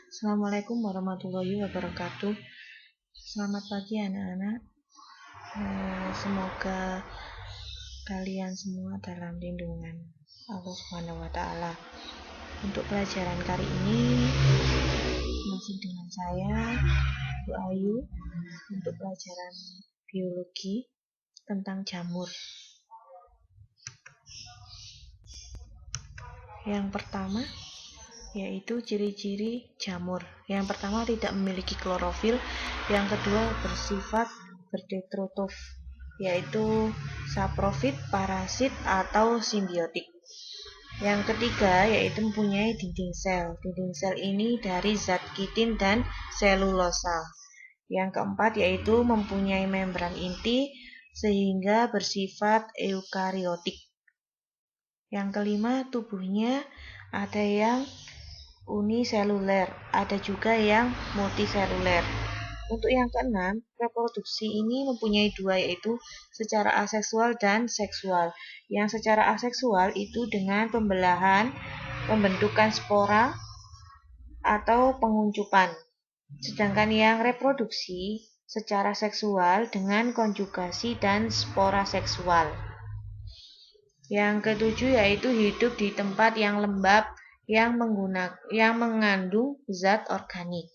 Assalamualaikum warahmatullahi wabarakatuh. Selamat pagi anak-anak. Semoga kalian semua dalam lindungan Allah Subhanahu wa Ta'ala. Untuk pelajaran kali ini masih dengan saya, Bu Ayu, untuk pelajaran biologi tentang jamur. Yang pertama yaitu ciri-ciri jamur. Yang pertama, tidak memiliki klorofil. Yang kedua, bersifat berdetrotrof, yaitu saprofit, parasit, atau simbiotik. Yang ketiga, yaitu mempunyai dinding sel. Dinding sel ini dari zat kitin dan selulosa. Yang keempat, yaitu mempunyai membran inti sehingga bersifat eukariotik. Yang kelima, tubuhnya ada yang uniseluler, ada juga yang multiseluler. Untuk yang keenam, reproduksi ini mempunyai dua, yaitu secara aseksual dan seksual. Yang secara aseksual itu dengan pembelahan, pembentukan spora, atau penguncupan. Sedangkan yang reproduksi secara seksual dengan konjugasi dan spora seksual. Yang ketujuh yaitu hidup di tempat yang lembab yang mengandung zat organik.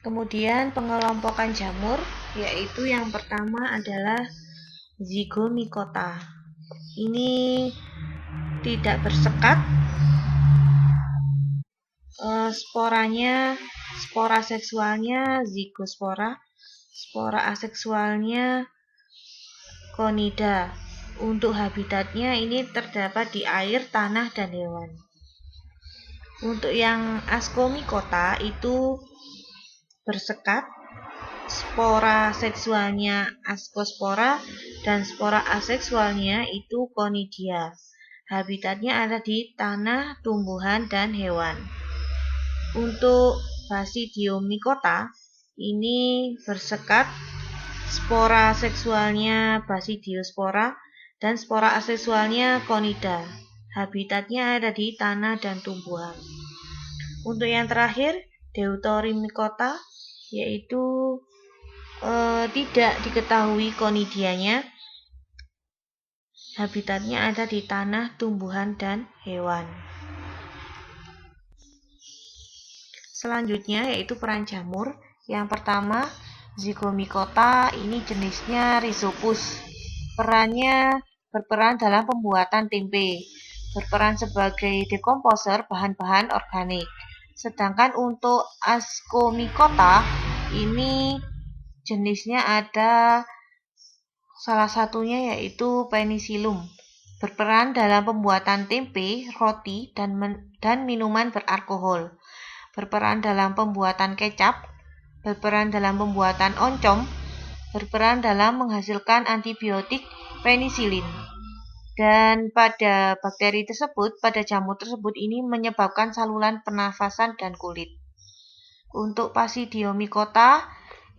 Kemudian pengelompokan jamur, yaitu yang pertama adalah zygomicota. Ini tidak bersekat. Spora seksualnya zygospora, spora aseksualnya conida. Untuk habitatnya ini terdapat di air, tanah, dan hewan. Untuk yang ascomycota itu bersekat, spora seksualnya ascospora dan spora aseksualnya itu conidia. Habitatnya ada di tanah, tumbuhan, dan hewan. Untuk basidiomycota ini bersekat, spora seksualnya basidiospora dan spora aseksualnya conida. Habitatnya ada di tanah dan tumbuhan. Untuk yang terakhir, deuteromycota, yaitu tidak diketahui conidianya. Habitatnya ada di tanah, tumbuhan, dan hewan. Selanjutnya yaitu peran jamur. Yang pertama, zygomicota, ini jenisnya Rhizopus. Perannya berperan dalam pembuatan tempe, berperan sebagai dekomposer bahan-bahan organik. Sedangkan untuk ascomycota, ini jenisnya ada salah satunya yaitu Penicillium, berperan dalam pembuatan tempe, roti, dan minuman beralkohol, berperan dalam pembuatan kecap, berperan dalam pembuatan oncom, berperan dalam menghasilkan antibiotik penisilin. Dan pada bakteri tersebut, pada jamur tersebut ini menyebabkan saluran pernafasan dan kulit. Untuk Basidiomycota,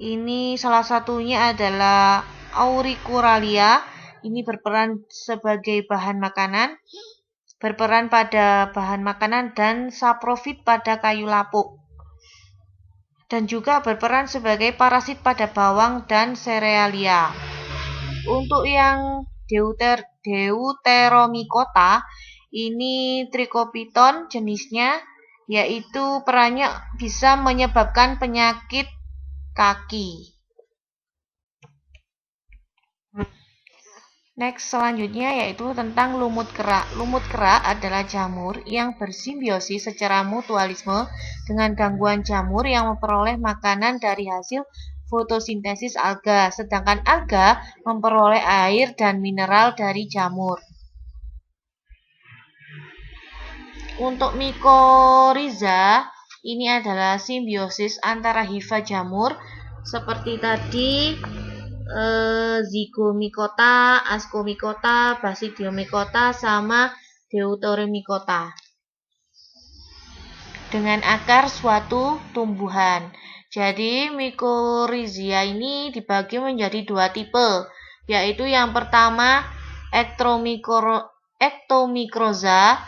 ini salah satunya adalah Auricularia. Ini berperan sebagai bahan makanan, berperan pada bahan makanan dan saprofit pada kayu lapuk. Dan juga berperan sebagai parasit pada bawang dan serealia. Untuk yang Deuteromycota, ini Trichopiton jenisnya, yaitu perannya bisa menyebabkan penyakit kaki. Next, selanjutnya yaitu tentang lumut kerak. Lumut kerak adalah jamur yang bersimbiosis secara mutualisme dengan gangguan jamur yang memperoleh makanan dari hasil fotosintesis alga, sedangkan alga memperoleh air dan mineral dari jamur. Untuk Mycorrhiza, ini adalah simbiosis antara hifa jamur seperti tadi, Zygomicota, Ascomycota, Basidiomycota, sama Deuteromycota dengan akar suatu tumbuhan. Jadi Mycorrhiza ini dibagi menjadi dua tipe, yaitu yang pertama Ectomycorrhiza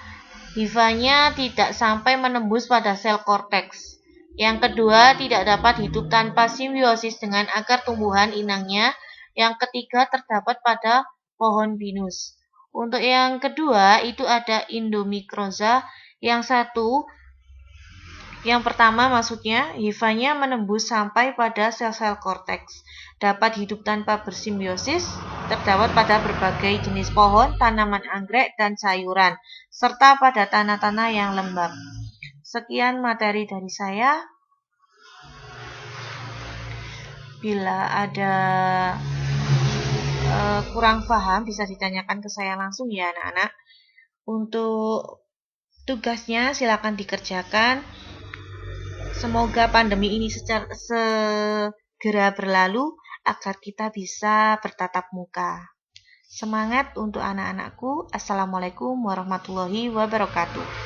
hifanya tidak sampai menembus pada sel korteks. Yang kedua, tidak dapat hidup tanpa simbiosis dengan akar tumbuhan inangnya. Yang ketiga, terdapat pada pohon pinus. Untuk yang kedua, itu ada Indomicroza. Yang pertama maksudnya, hifanya menembus sampai pada sel-sel korteks. Dapat hidup tanpa bersimbiosis, terdapat pada berbagai jenis pohon, tanaman anggrek, dan sayuran, serta pada tanah-tanah yang lembab. Sekian materi dari saya. Bila ada kurang paham, bisa ditanyakan ke saya langsung ya anak-anak. Untuk tugasnya silakan dikerjakan. Semoga pandemi ini segera berlalu agar kita bisa bertatap muka. Semangat untuk anak-anakku. Assalamualaikum warahmatullahi wabarakatuh.